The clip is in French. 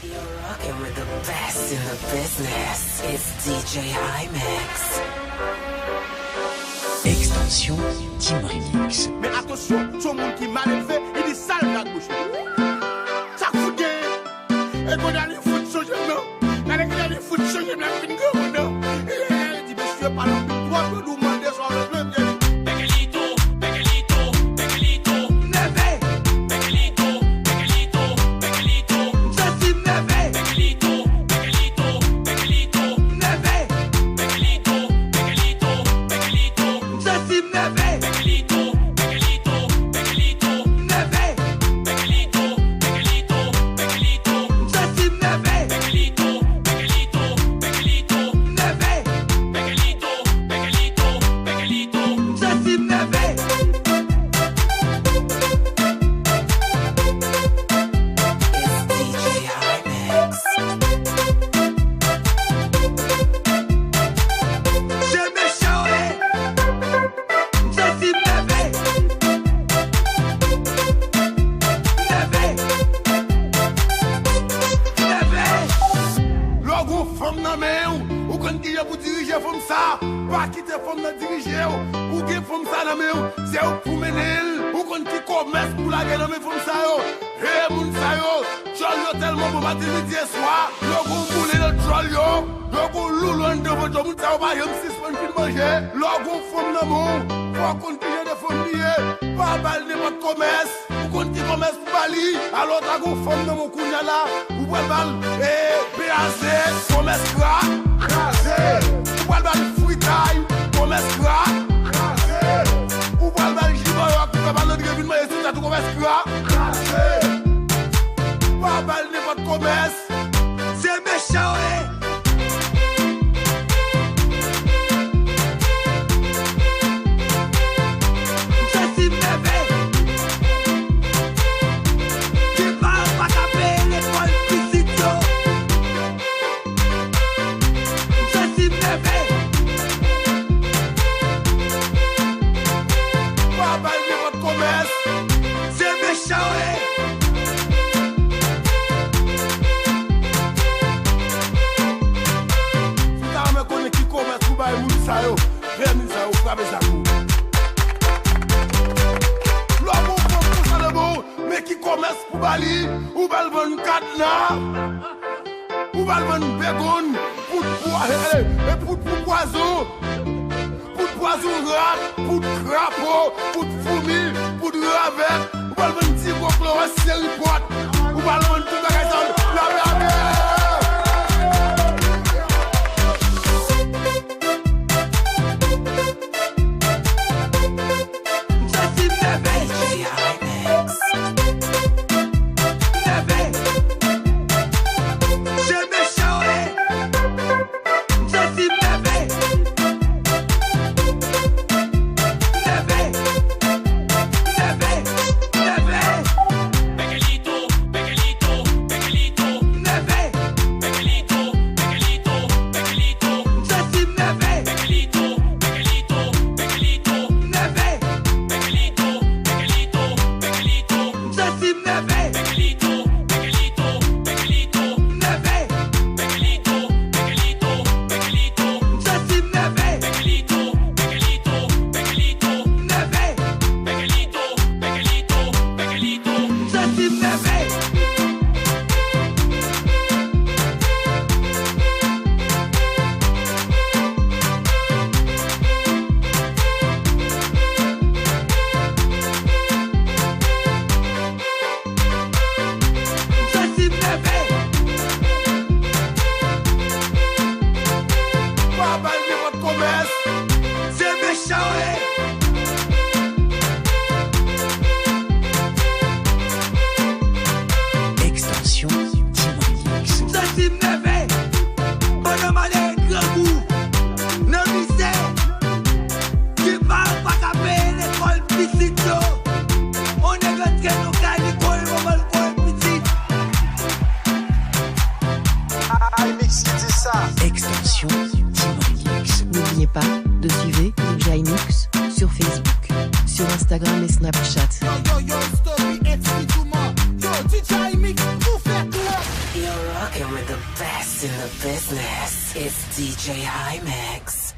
You're rocking with the best in the business. It's DJ High-Mix. Extension Team Remix. Mais attention, tout le monde qui est mal élevé, il est sale dans la bouche. Ça fout bien. Et quand on a les foot changer, non. Quand on a les foot changer, la fin de non. Il dit, monsieur, par exemple, toi, tu nous demander sur le même bien. Extension Team Remix. N'oubliez pas de suivre DJ High-Mix sur Facebook, sur Instagram et Snapchat. Yo, stop it, explique-moi. Yo, DJ High-Mix, vous faites quoi? You're the best in the business. It's DJ High Mix.